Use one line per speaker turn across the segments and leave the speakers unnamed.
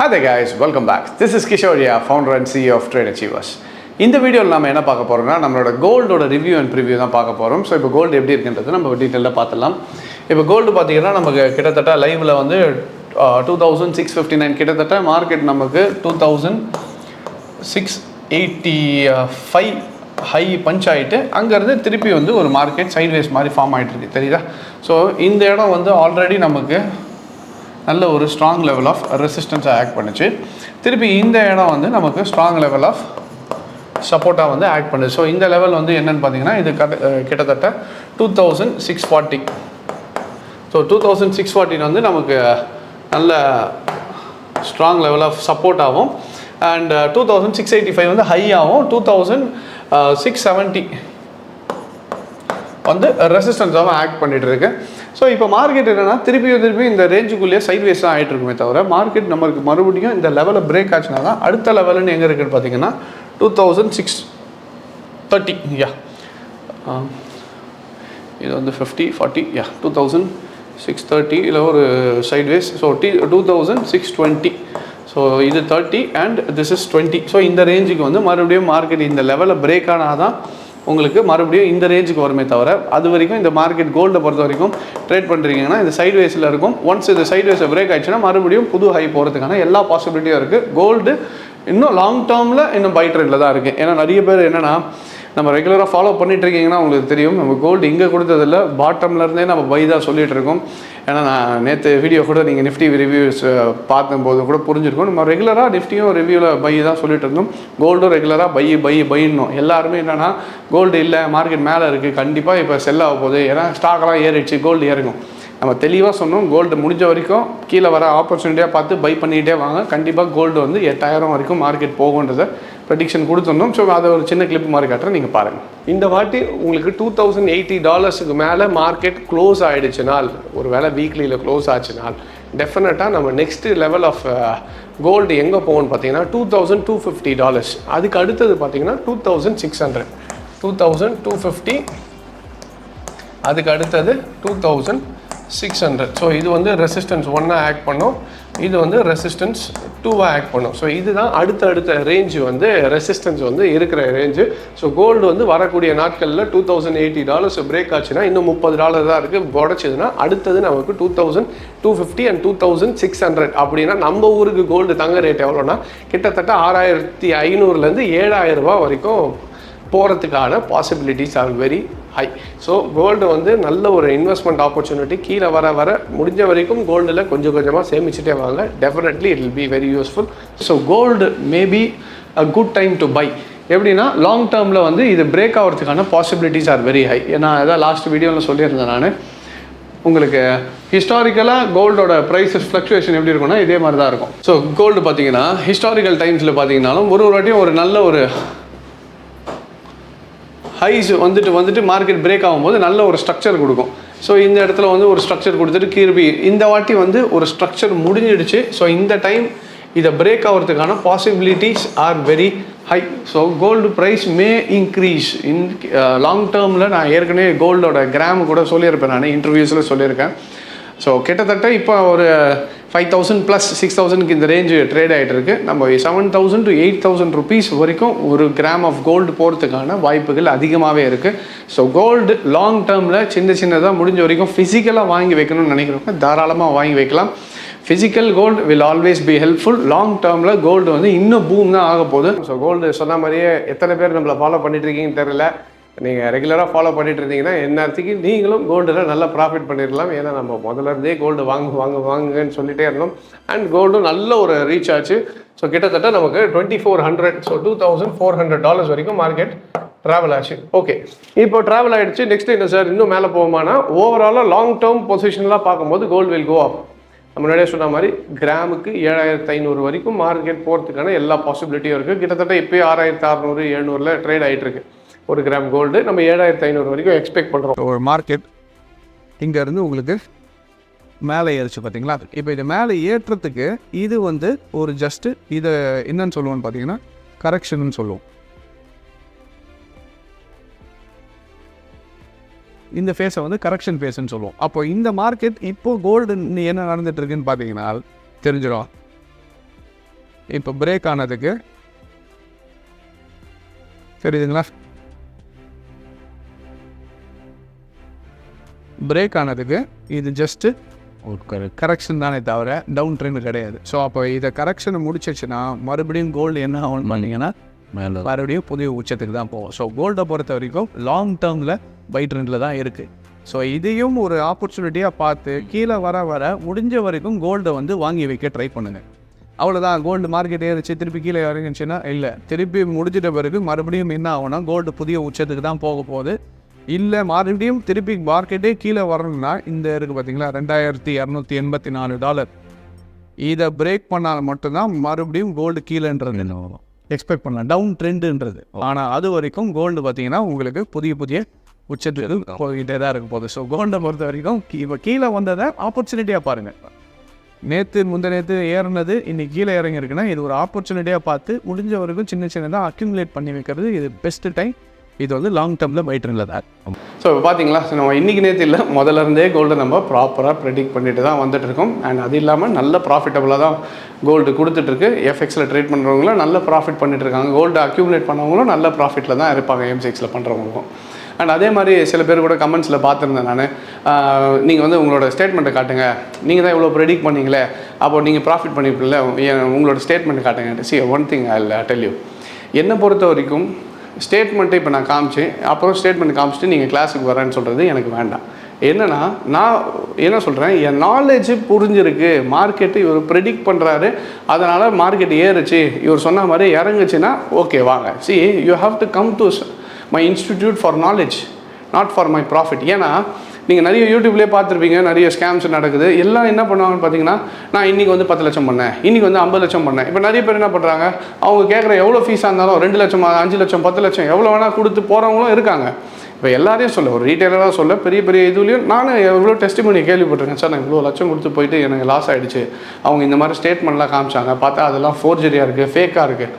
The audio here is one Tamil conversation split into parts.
Hi there guys, welcome back. This is Kishore, founder and CEO of tradeachievers. இந்த வீடியோவில் நம்ம என்ன பார்க்க போகிறோம்னா நம்மளோட கோல்டோட ரிவ்யூ அண்ட் ப்ரிவ்யூ தான் பார்க்க போகிறோம். ஸோ இப்போ கோல்டு எப்படி இருக்குன்றது நம்ம டீட்டெயிலாக பார்த்துலாம். இப்போ கோல்டு பார்த்தீங்கன்னா நமக்கு கிட்டத்தட்ட லைவில் வந்து 2659 கிட்டத்தட்ட மார்க்கெட் நமக்கு 2685 ஹை பஞ்ச் ஆகிட்டு அங்கேருந்து திருப்பி வந்து ஒரு மார்க்கெட் சைட்வேஸ் மாதிரி ஃபார்ம் ஆகிட்டு இருக்கு, தெரியுதா? ஸோ இந்த இடம் வந்து ஆல்ரெடி நமக்கு நல்ல ஒரு ஸ்ட்ராங் லெவல் ஆஃப் ரெசிஸ்டன்ஸாக ஆக்ட் பண்ணுச்சு. திருப்பி இந்த இடம் வந்து நமக்கு ஸ்ட்ராங் லெவல் ஆஃப் சப்போர்ட்டாக வந்து ஆக்ட் பண்ணுது. ஸோ இந்த லெவல் வந்து என்னென்னு பார்த்தீங்கன்னா இது கிட்டத்தட்ட 2640. ஸோ 2640 வந்து நமக்கு நல்ல ஸ்ட்ராங் லெவல் ஆஃப் சப்போர்ட்டாகவும் அண்ட் 2685 வந்து ஹையாகவும் 2670 வந்து ரெசிஸ்டன்ஸாகவும் ஆக்ட் பண்ணிகிட்டு இருக்கு. ஸோ இப்போ மார்க்கெட் என்னென்னா திருப்பி இந்த ரேஞ்சுக்குள்ளேயே சைட்வேஸ் தான் ஆகிட்டு இருக்குமே தவிர மார்க்கெட் நம்மளுக்கு மறுபடியும் இந்த லெவலில் பிரேக் ஆச்சுனா தான் அடுத்த லெவலுன்னு எங்கே இருக்குன்னு பார்த்தீங்கன்னா 2630. இது வந்து 50-40 2630 இல்லை ஒரு சைட்வேஸ். ஸோ 2620. ஸோ இது 30 அண்ட் திஸ் இஸ் 20. ஸோ இந்த ரேஞ்சுக்கு வந்து மறுபடியும் மார்க்கெட் இந்த லெவலில் பிரேக் ஆனால் தான் உங்களுக்கு மறுபடியும் இந்த ரேஞ்சுக்கு வருமே தவிர அது வரைக்கும் இந்த மார்க்கெட் கோல்டை பொறுத்த வரைக்கும் ட்ரேட் பண்ணுறீங்கன்னா இந்த சைட்வேஸில் இருக்கும். ஒன்ஸ் இந்த சைட்வேஸை பிரேக் ஆயிடுச்சுன்னா மறுபடியும் புது ஹை போகிறதுக்கான எல்லா பாசிபிலிட்டியும் இருக்குது. கோல்டு இன்னும் லாங் டேர்மில் இன்னும் பை ட்ரெண்டில் தான் இருக்குது. ஏன்னா நிறைய பேர் என்னென்னா நம்ம ரெகுலராக ஃபாலோ பண்ணிட்டு இருக்கீங்கன்னா உங்களுக்கு தெரியும் நம்ம கோல்டு இங்கே கொடுத்ததில்ல, பாட்டம்லேருந்தே நம்ம பை தான் சொல்லிகிட்டு இருக்கோம். ஏன்னா நான் நேற்று வீடியோ கூட நீங்கள் நிஃப்டி ரிவ்யூஸ் பார்க்கும்போது கூட புரிஞ்சிருக்கோம். நம்ம ரெகுலராக நிஃப்டியும் ரிவ்யூவில் பை தான் சொல்லிட்டு இருந்தோம். கோல்டும் ரெகுலராக பையணும். எல்லாருமே என்னென்னா கோல்டு இல்லை மார்க்கெட் மேலே இருக்குது, கண்டிப்பாக இப்போ செல் ஆக போகுது, ஏன்னா ஸ்டாக்கெல்லாம் ஏறிடுச்சு, கோல்டு இறங்கும். நம்ம தெளிவாக சொன்னோம் கோல்டு முடிஞ்ச வரைக்கும் கீழே வர ஆப்பர்ச்சுனிட்டியாக பார்த்து பை பண்ணிகிட்டே வாங்க. கண்டிப்பாக கோல்டு வந்து 8000 வரைக்கும் மார்க்கெட் போகுன்றதை ப்ரெடிக்ஷன் கொடுத்துருந்தோம். ஸோ அதை ஒரு சின்ன கிளிப் மாதிரி காட்டுறேன், நீங்கள் பாருங்கள். இந்த வாட்டி உங்களுக்கு $2080 மேலே மார்க்கெட் க்ளோஸ் ஆகிடுச்சுனால், ஒரு வேளை வீக்லியில் க்ளோஸ் ஆச்சுனால் டெஃபினட்டாக நம்ம நெக்ஸ்ட் லெவல் ஆஃப் கோல்டு எங்கே போகும்னு பார்த்தீங்கன்னா $2250. அதுக்கு அடுத்தது பார்த்தீங்கன்னா 2600, 2250. அதுக்கு அடுத்தது 2600. ஸோ இது வந்து ரெசிஸ்டன்ஸ் 1 ஆக்ட் பண்ணும், இது வந்து ரெசிஸ்டன்ஸ் 2 ஆக்ட் பண்ணும். ஸோ இதுதான் அடுத்த ரேஞ்சு வந்து ரெசிஸ்டன்ஸ் வந்து இருக்கிற ரேஞ்சு. ஸோ கோல்டு வந்து வரக்கூடிய நாட்களில் $2080 பிரேக் ஆச்சுன்னா இன்னும் $30 தான் இருக்குது. உடச்சிதுன்னா அடுத்தது நமக்கு 2250 அண்ட் 2600. அப்படின்னா நம்ம ஊருக்கு கோல்டு தங்க ரேட் எவ்வளோன்னா கிட்டத்தட்ட 6500லேருந்து 7000 ரூபா வரைக்கும் போகிறதுக்கான possibilities are very high. So gold வந்து நல்ல ஒரு இன்வெஸ்ட்மெண்ட் ஆப்பர்ச்சுனிட்டி. கீழே வர முடிஞ்ச வரைக்கும் கோல்டில் கொஞ்சம் கொஞ்சமாக சேமிச்சுட்டே வாங்க. Definitely it will be very useful. So gold maybe a good time to buy. எப்படின்னா லாங் டேர்மில் வந்து இது பிரேக் ஆகிறதுக்கான பாசிபிலிட்டிஸ் ஆர் வெரி ஹை. ஏன்னா அதான் லாஸ்ட் வீடியோவில் சொல்லியிருந்தேன் நான் உங்களுக்கு. ஹிஸ்டாரிக்கலாக கோல்டோட ப்ரைஸஸ் ஃப்ளக்சுவேஷன் எப்படி இருக்கும்னா இதே மாதிரி தான் இருக்கும். ஸோ கோல்டு பார்த்தீங்கன்னா ஹிஸ்டாரிக்கல் டைம்ஸில் பார்த்தீங்கன்னாலும் ஒரு வாட்டியும் ஒரு நல்ல ஒரு ஹைஸ் வந்துட்டு மார்க்கெட் பிரேக் ஆகும்போது நல்ல ஒரு ஸ்ட்ரக்சர் கொடுக்கும். ஸோ இந்த இடத்துல வந்து ஒரு ஸ்ட்ரக்சர் கொடுத்துட்டு கீழ்பி இந்த வாட்டி வந்து ஒரு ஸ்ட்ரக்சர் முடிஞ்சிடுச்சு. ஸோ இந்த டைம் இதை பிரேக் ஆகிறதுக்கான possibilities are very high. So gold price may increase in long டேர்மில். நான் ஏற்கனவே கோல்டோட கிராம் கூட சொல்லியிருப்பேன், நான் இன்டர்வியூஸில் சொல்லியிருக்கேன். ஸோ கிட்டத்தட்ட இப்போ ஒரு 5000 + 6000க்கு இந்த ரேஞ்சு ட்ரேட் ஆகிட்டு இருக்கு. நம்ம 7000 to 8000 rupees வரைக்கும் ஒரு கிராம் ஆஃப் கோல்டு போகிறதுக்கான வாய்ப்புகள் அதிகமாகவே இருக்குது. ஸோ கோல்டு லாங் டேர்மில் சின்னதாக முடிஞ்ச வரைக்கும் ஃபிசிக்கலாக வாங்கி வைக்கணும்னு நினைக்கிறவங்க தாராளமாக வாங்கி வைக்கலாம். Physical gold will always be helpful. Long டேர்மில் கோல்டு வந்து இன்னும் பூம் தான் ஆக போகுது. ஸோ கோல்டு சொன்ன மாதிரியே எத்தனை பேர் நம்மளை ஃபாலோ பண்ணிட்டு இருக்கீங்கன்னு தெரியல. நீங்கள் ரெகுலராக ஃபாலோ பண்ணிட்டு இருந்தீங்கன்னா எந்நேரத்துக்கு நீங்களும் கோல்டில் நல்லா ப்ராஃபிட் பண்ணிடலாம். ஏன்னா நம்ம முதல்ல இருந்தே கோல்டு வாங்குங்கன்னு சொல்லிகிட்டே இருந்தோம். அண்ட் கோல்டும் நல்ல ஒரு ரீச் ஆச்சு. ஸோ கிட்டத்தட்ட நமக்கு 2400, ஸோ $2400 வரைக்கும் மார்க்கெட் ட்ராவல் ஆச்சு. ஓகே, இப்போ ட்ராவல் ஆகிடுச்சு. நெக்ஸ்ட் என்ன சார் இன்னும் மேலே போகுமானா ஓவராலாக லாங் டேர்ம் பொசிஷன்லாம் பார்க்கும்போது கோல்டு வில் கோ அப். நம்ம முன்னாடியே சொன்ன மாதிரி கிராமுக்கு 7500 வரைக்கும் மார்க்கெட் போகிறதுக்கான எல்லா பாசிபிலிட்டியும் இருக்குது. கிட்டத்தட்ட இப்போயே 6600, 700 ட்ரேட் ஆகிட்டு இருக்கு ஒரு கிராம் கோல்டு. நம்ம 7500 வரைக்கும் எக்ஸ்பெக்ட் பண்ணுறோம். ஒரு மார்க்கெட் இங்கேருந்து உங்களுக்கு மேலே ஏறிச்சு பார்த்தீங்களா? இப்போ இது மேலே ஏற்றத்துக்கு இது வந்து ஒரு ஜஸ்ட்டு இதை என்னன்னு சொல்லுவோன்னு பார்த்தீங்கன்னா கரெக்ஷன்னு சொல்லுவோம். இந்த ஃபேஸை வந்து கரெக்ஷன் ஃபேஸ்ன்னு சொல்லுவோம். அப்போ இந்த மார்க்கெட் இப்போ கோல்டு என்ன நடந்துட்டு இருக்குன்னு பார்த்தீங்கன்னா தெரிஞ்சிடும்.
இப்போ பிரேக் ஆனதுக்கு தெரியுதுங்களா, பிரேக் ஆனதுக்கு இது ஜஸ்ட்டு ஒரு கரெக்ஷன் தானே தவிர டவுன் ட்ரெண்ட் கிடையாது. ஸோ அப்போ இதை கரெக்ஷனை முடிச்சிச்சுன்னா மறுபடியும் கோல்டு என்ன ஆகும் பண்ணிங்கன்னா மறுபடியும் புதிய உச்சத்துக்கு தான் போகும். ஸோ கோல்டை பொறுத்த வரைக்கும் லாங் டேர்மில் பை ட்ரெண்டில் தான் இருக்குது. ஸோ இதையும் ஒரு ஆப்பர்ச்சுனிட்டியாக பார்த்து கீழே வர வர முடிஞ்ச வரைக்கும் கோல்டை வந்து வாங்கி வைக்க ட்ரை பண்ணுங்கள். அவ்வளோதான். கோல்டு மார்க்கெட் ஏறிச்சு திருப்பி கீழே இறங்குச்சுன்னா இல்லை, திருப்பி முடிஞ்சிட்ட பிறகு மறுபடியும் என்ன ஆகும்னா கோல்டு புதிய உச்சத்துக்கு தான் போக போகுது. இல்லை மறுபடியும் திருப்பி மார்க்கெட்டே கீழே வரணும்னா இந்த இருக்குது பார்த்தீங்களா $2284 இதை பிரேக் பண்ணால் மட்டும்தான் மறுபடியும் கோல்டு கீழேன்றது என்ன வரும் எக்ஸ்பெக்ட் பண்ணலாம், டவுன் ட்ரெண்டுன்றது. ஆனால் அது வரைக்கும் கோல்டு பார்த்தீங்கன்னா உங்களுக்கு புதிய உச்சத்துக்கு போய்கிட்டே தான் இருக்க போகுது. ஸோ கோல்டை பொறுத்த வரைக்கும் இப்போ கீழே வந்ததை ஆப்பர்ச்சுனிட்டியாக பாருங்கள். முந்தினேற்று ஏறினது இன்றைக்கி கீழே இறங்கியிருக்குன்னா இது ஒரு ஆப்பர்ச்சுனிட்டியாக பார்த்து முடிஞ்ச வரைக்கும் சின்னதாக அக்யூமுலேட் பண்ணி வைக்கிறது இது பெஸ்ட்டு டைம். இது வந்து லாங் டேர்மில் பை ட்ரெண்டில் தான்.
ஸோ இப்போ பார்த்தீங்களா, நம்ம இன்றைக்கி நேற்று இல்லை முதல்ல இருந்தே கோல்டு நம்ம ப்ராப்பராக ப்ரெடிக்ட் பண்ணிட்டு தான் வந்துட்டுருக்கோம். அண்ட் அது இல்லாமல் நல்ல ப்ராஃபிட்டபுளாக தான் கோல்டு கொடுத்துட்ருக்கு. எஃப்எக்ஸில் ட்ரேட் பண்ணுறவங்களும் நல்ல ப்ராஃபிட் பண்ணிட்டுருக்காங்க. கோல்டு அக்யூமுலேட் பண்ணவங்களும் நல்ல ப்ராஃபிட்டில் தான் இருப்பாங்க எம்சிஎக்ஸில் பண்ணுறவங்களுக்கும். அண்ட் அதே மாதிரி சில பேர் கூட கமெண்ட்ஸில் பார்த்துருந்தேன் நான், நீங்கள் வந்து உங்களோட ஸ்டேட்மெண்ட்டை காட்டுங்க, நீங்கள் தான் இவ்வளோ ப்ரெடிக்ட் பண்ணீங்களே அப்போ நீங்கள் ப்ராஃபிட் பண்ணிப்பில்ல, உங்களோட ஸ்டேட்மெண்ட்டை காட்டுங்க. C one thing I will tell you, என்னை பொறுத்த வரைக்கும் ஸ்டேட்மெண்ட்டை இப்போ நான் காமிச்சேன், அப்புறம் ஸ்டேட்மெண்ட் காமிச்சிட்டு நீங்கள் கிளாஸுக்கு வரேன்னு சொல்கிறது எனக்கு வேண்டாம். என்னென்னா நான் என்ன சொல்கிறேன், என் நாலேஜ் புரிஞ்சிருக்கு, மார்க்கெட்டு இவர் ப்ரெடிக்ட் பண்ணுறாரு அதனால் மார்க்கெட் ஏறுச்சு, இவர் சொன்ன மாதிரி இறங்குச்சுன்னா ஓகே வாங்க. C you have to come to my institute for knowledge, not for my profit. ஏன்னா நீங்கள் நிறைய யூடியூப்லேயே பார்த்துருப்பீங்க, நிறைய ஸ்கேம்ஸ் நடக்குது. எல்லாம் என்ன பண்ணுவாங்கன்னு பார்த்தீங்கன்னா, நான் இன்றைக்கி வந்து 10 லட்சம் பண்ணேன், இன்றைக்கி வந்து 50 லட்சம் பண்ணேன். இப்போ நிறைய பேர் என்ன பண்ணுறாங்க, அவங்க கேட்குற எவ்வளோ ஃபீஸாக இருந்தாலும் 2 லட்சம் 5 லட்சம் 10 லட்சம் எவ்வளோ வேணால் கொடுத்து போகிறவங்களும் இருக்காங்க. இப்போ எல்லாரையும் சொல்ல, ஒரு ரீட்டைலராக சொல்ல, பெரிய இதுலேயும் நானும் எவ்வளோ டெஸ்டிமனி கேள்விப்பட்டிருக்கேன். சார் நான் இவ்வளோ லட்சம் கொடுத்து போயிட்டு எனக்கு லாஸ் ஆகிடுச்சு, அவங்க இந்த மாதிரி ஸ்டேட்மெண்ட்லாம் காமிச்சாங்க, பார்த்தா அதெல்லாம் ஃபோர்ஜரியாக இருக்குது, ஃபேக்காக இருக்குது,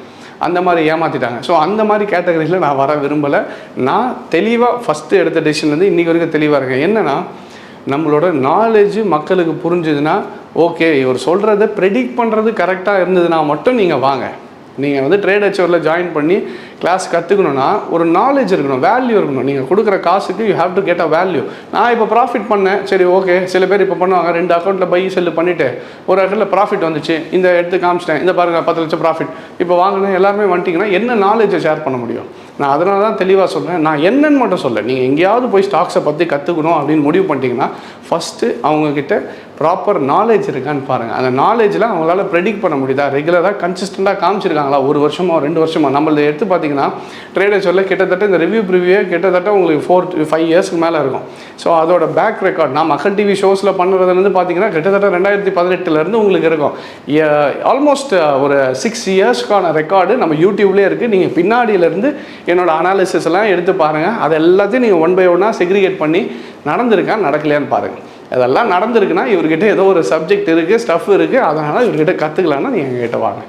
அந்த மாதிரி ஏமாற்றிட்டாங்க. ஸோ அந்த மாதிரி கேட்டகரியில் நான் வர விரும்பலை. நான் தெளிவாக ஃபஸ்ட்டு எடுத்த டெசிஷன்லேருந்து இன்றைக்கி வரைக்கும் தெளிவாக இருக்கேன். என்னென்னா நம்மளோட நாலேஜ் மக்களுக்கு புரிஞ்சுதுன்னா ஓகே, இவர் சொல்கிறத ப்ரெடிக்ட் பண்ணுறது கரெக்டாக இருந்ததுன்னா மட்டும் நீங்கள் வாங்க. நீங்கள் வந்து ட்ரேட் அச்சீவரில் ஜாயின் பண்ணி கிளாஸ் கற்றுக்கணுன்னா ஒரு நாலேஜ் இருக்கணும், வேல்யூ இருக்கணும். நீங்கள் கொடுக்குற காசுக்கு you have to get a value. நான் இப்போ ப்ராஃபிட் பண்ணேன், சரி ஓகே. சில பேர் இப்போ பண்ணுவாங்க, 2 அக்கௌண்ட்டில் பை செல்லு பண்ணிவிட்டு ஒரு அக்கௌண்ட்டில் ப்ராஃபிட் வந்துச்சு, இந்த எடுத்து காமிச்சிட்டேன், இந்த பாருங்கள் 10 லட்சம் ப்ராஃபிட் இப்போ வாங்கினேன், எல்லாருமே வந்துட்டிங்கன்னா என்ன நாலேஜை ஷேர் பண்ண முடியும்? நான் அதனால தான் தெளிவாக சொல்கிறேன். நான் என்னன்னு மட்டும் சொல்ல, நீங்கள் எங்கேயாவது போய் ஸ்டாக்ஸை பற்றி கற்றுக்கணும் அப்படின்னு முடிவு பண்ணிட்டீங்கன்னா ஃபஸ்ட்டு அவங்கக்கிட்ட ப்ராப்பர் நாலேஜ் இருக்கான்னு பாருங்கள். அந்த நாலேஜில் அவங்களால ப்ரெடிக்ட் பண்ண முடியுதா, ரெகுலராக கன்சிஸ்டண்ட்டாக காமிச்சிருக்காங்களா, 1 வருஷமோ 2 வருஷமோ. நம்மளது எடுத்து பார்த்தீங்கன்னா ட்ரேடர்ஸ் சொல்ல கிட்டத்தட்ட இந்த ரிவ்யூ கிட்டத்தட்ட உங்களுக்கு 4-5 இயர்ஸ்க்கு மேலே இருக்கும். ஸோ அதோட பேக் ரெக்கார்ட் நான் மக்கள் டிவி ஷோஸில் பண்ணுறதுலேருந்து பார்த்தீங்கன்னா கிட்டத்தட்ட 2018 உங்களுக்கு இருக்கும். ஆல்மோஸ்ட் ஒரு 6 இயர்ஸ்க்கான ரெக்கார்டு நம்ம யூடியூப்லேயே இருக்குது. நீங்கள் பின்னாடியிலேருந்து என்னோடய அனாலிசிஸ் எல்லாம் எடுத்து பாருங்கள். அது எல்லாத்தையும் நீங்கள் 1 by 1 செக்ரிகேட் பண்ணி நடந்திருக்கா நடக்கலையான்னு பாருங்கள். அதெல்லாம் நடந்திருக்குன்னா இவர்கிட்ட ஏதோ ஒரு சப்ஜெக்ட் இருக்குது, ஸ்டஃப் இருக்குது, அதனால் இவர்கிட்ட கற்றுக்கலான்னா நீங்கள் எங்ககிட்ட வாங்க.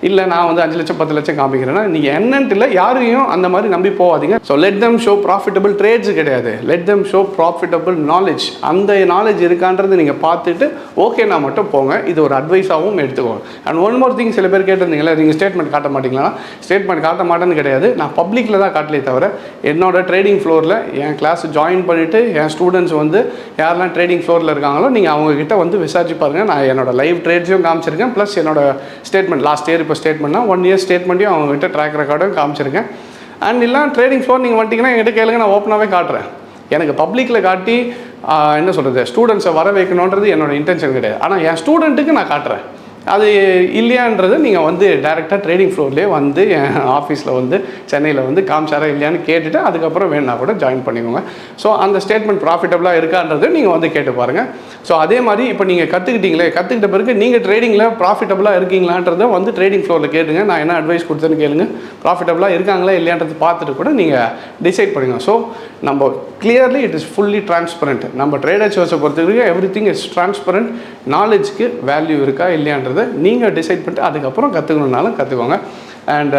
இல்லை நான் வந்து 5 லட்சம் 10 லட்சம் காமிக்கிறேன்னா நீங்கள் என்னன்ட்டு இல்லை, யாரையும் அந்த மாதிரி நம்பி போகாதீங்க. So let them show profitable trades கிடையாது, let them show profitable knowledge. அந்த நாலேஜ் இருக்கான்றது நீங்கள் பார்த்துட்டு ஓகேனா மட்டும் போங்க. இது ஒரு அட்வைஸாகவும் எடுத்துக்கோங்க. அண்ட் ஒன் மோர் திங், சில பேர் கேட்டிருந்தீங்களா நீங்கள் ஸ்டேட்மெண்ட் காட்ட மாட்டீங்களா? ஸ்டேட்மெண்ட் காட்ட மாட்டேன்னு கிடையாது, நான் பப்ளிக்கில் தான் காட்டலே தவிர என்னோட ட்ரேடிங் ஃப்ளோரில் என் கிளாஸ் ஜாயின் பண்ணிவிட்டு என் ஸ்டூடெண்ட்ஸ் வந்து யாரெல்லாம் ட்ரேடிங் ஃப்ளோரில் இருக்காங்களோ நீங்கள் அவங்கக்கிட்ட வந்து விசாரிச்சு பாருங்கள். நான் என்னோட லைவ் ட்ரேட்ஸையும் காமிச்சிருக்கேன், ப்ளஸ் என்னோட ஸ்டேட்மெண்ட் லாஸ்ட் இயர் இப்போ ஸ்டேட்மெண்ட்னா 1 இயர் ஸ்டேட்மெண்ட்டையும் அவங்ககிட்ட ட்ராக் ரெக்கார்டும் காமிச்சிருக்கேன். அண்ட் இல்லை ட்ரேடிங் ஃப்ளோர் நீங்கள் வந்துட்டிங்கன்னா என்கிட்ட கேளுங்க, நான் ஓப்பனாகவே காட்டுறேன். எனக்கு பப்ளிக்கில் காட்டி என்ன சொல்கிறது, ஸ்டூடெண்ட்ஸை வர வைக்கணுன்றது என்னோட இன்டென்ஷன் கிடையாது. ஆனால் என் ஸ்டூடெண்ட்டுக்கு நான் காட்டுறேன். அது இல்லையான்றது நீங்கள் வந்து டேரெக்டாக ட்ரேடிங் ஃப்ளோர்லேயே வந்து என் ஆஃபீஸில் வந்து சென்னையில் வந்து காமிச்சாரா இல்லையான்னு கேட்டுட்டு அதுக்கப்புறம் வேணா கூட ஜாயின் பண்ணிக்கோங்க. ஸோ அந்த ஸ்டேட்மெண்ட் ப்ராஃபிட்டபுளாக இருக்கான்றது நீங்கள் வந்து கேட்டு பாருங்கள். ஸோ அதே மாதிரி இப்போ நீங்கள் கற்றுக்கிட்ட பிறகு நீங்கள் ட்ரேடிங்கில் ப்ராஃபிட்டபுளாக இருக்கீங்களான்றதை வந்து ட்ரேடிங் ஃப்ளோரில் கேட்டுங்க. நான் என்ன அட்வைஸ் கொடுத்தேன்னு கேளுங்க. ப்ராஃபிட்டபுளாக இருக்காங்களா இல்லையான்றது பார்த்துட்டு கூட நீங்கள் டிசைட் பண்ணுங்கள். ஸோ நம்ம clearly it is fully transparent. நம்ம ட்ரேடர் சோர்ஸை பொறுத்த வரைக்கும் எவ்ரி திங் இஸ் டிரான்ஸ்பரண்ட். நாலேஜ்க்கு வேல்யூ இருக்கா இல்லையான்றதை நீங்கள் டிசைட் பண்ணிட்டு அதுக்கப்புறம் கற்றுக்கணுன்னாலும் கற்றுக்கோங்க. அண்ட்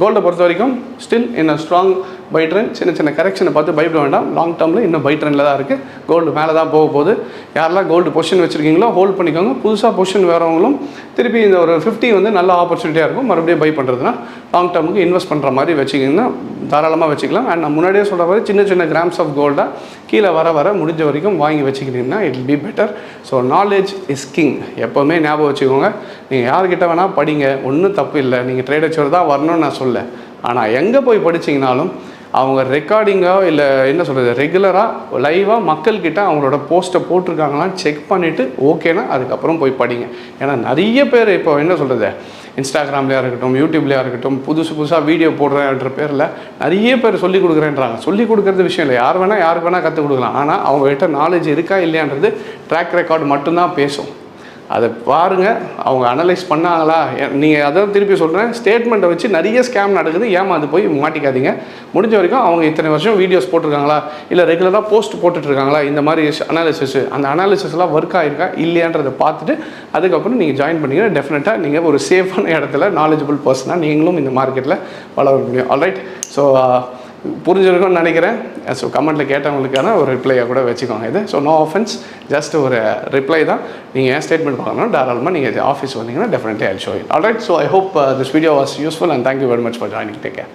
கோல்டை பொறுத்த வரைக்கும் still in strong buy trend. சின்ன சின்ன கரெக்ஷனை பார்த்து பயப்பட வேண்டாம். லாங் டேர்மில் இன்னும் பை ட்ரெண்டில் தான் இருக்குது. கோல்டு மேலே தான் போக போகுது. யாரெல்லாம் கோல்டு பொசிஷன் வச்சுருக்கீங்களோ ஹோல்ட் பண்ணிக்கோங்க. புதுசாக பொசிஷன் வரவங்களும் திருப்பி இந்த ஒரு 50 வந்து நல்ல ஆப்பர்ச்சுனிட்டியாக இருக்கும். மறுபடியும் பை பண்ணுறதுனா லாங் டேர்முக்கு இன்வெஸ்ட் பண்ணுற மாதிரி வச்சுக்கிங்கன்னா தாராளமாக வச்சுக்கலாம். அண்ட் நான் முன்னாடியே சொல்கிற மாதிரி சின்ன சின்ன கிராம்ஸ் ஆஃப் கோல்டாக கீழே வர முடிஞ்ச வரைக்கும் வாங்கி வச்சுக்கிட்டிங்கன்னா it will be better. So knowledge is king. எப்போவுமே ஞாபகம் வச்சுக்கோங்க. நீங்கள் யார்கிட்ட வேணால் படிங்க, ஒன்றும் தப்பு இல்லை. நீங்கள் ட்ரேட் அச்சீவர் தான் வரணும்னு நான் சொல்ல. ஆனால் எங்கே போய் படிச்சிங்கனாலும் அவங்க ரெக்கார்டிங்காக இல்லை என்ன சொல்கிறது ரெகுலராக லைவாக மக்கள்கிட்ட அவங்களோட போஸ்ட்டை போட்டிருக்காங்களான்னு செக் பண்ணிவிட்டு ஓகேனா அதுக்கப்புறம் போய் படிங்க. ஏன்னா நிறைய பேர் இப்போ என்ன சொல்கிறது இன்ஸ்டாகிராம்லேயா இருக்கட்டும், யூடியூப்லேயா இருக்கட்டும், புதுசாக வீடியோ போடுறேன்ற பேரில் நிறைய பேர் சொல்லிக் கொடுக்குறேன்றாங்க. சொல்லிக் கொடுக்குறது விஷயம் இல்லை. யாருக்கு வேணால் கற்றுக் கொடுக்கலாம். ஆனால் அவங்ககிட்ட நாலேஜ் இருக்கா இல்லையான்றது ட்ராக் ரெக்கார்டு மட்டும்தான் பேசும். அதை பாருங்கள், அவங்க அனலைஸ் பண்ணாங்களா. நீங்கள் அதான் திருப்பி சொல்கிறேன், ஸ்டேட்மெண்ட்டை வச்சு நிறைய ஸ்கேம் நடக்குது. ஏமாந்து போய் மாட்டிக்காதீங்க. முடிஞ்ச வரைக்கும் அவங்க இத்தனை வருஷம் வீடியோஸ் போட்டிருக்காங்களா, இல்லை ரெகுலராக போஸ்ட் போட்டுட்ருக்காங்களா, இந்த மாதிரி அந்த அனாலிசிஸ்லாம் ஒர்க் ஆகிருக்கா இல்லையான்றதை பார்த்துட்டு அதுக்கப்புறம் நீங்கள் ஜாயின் பண்ணிங்கன்னா டெஃபினட்டாக நீங்கள் ஒரு சேஃபான இடத்துல நாலேஜபிள் பர்சனாக நீங்களும் இந்த மார்க்கெட்டில் வளர முடியும். ஆல்ரைட். ஸோ புரிஞ்சிருக்கும்னு நினைக்கிறேன். ஸோ கமெண்ட்டில் கேட்டவங்களுக்கான ஒரு ரிப்ளையாக கூட வச்சுக்கோங்க இது. ஸோ நோ ஆஃபென்ஸ், ஜஸ்ட் ஒரு ரிப்ளை தான். நீங்கள் ஏன் ஸ்டேட்மெண்ட் பார்க்கணும் தாராளமாக நீங்கள் ஆஃபீஸ் வந்தீங்கன்னா definitely I show you. Alright. So I hope this video was useful and thank you very much for joining. Take care.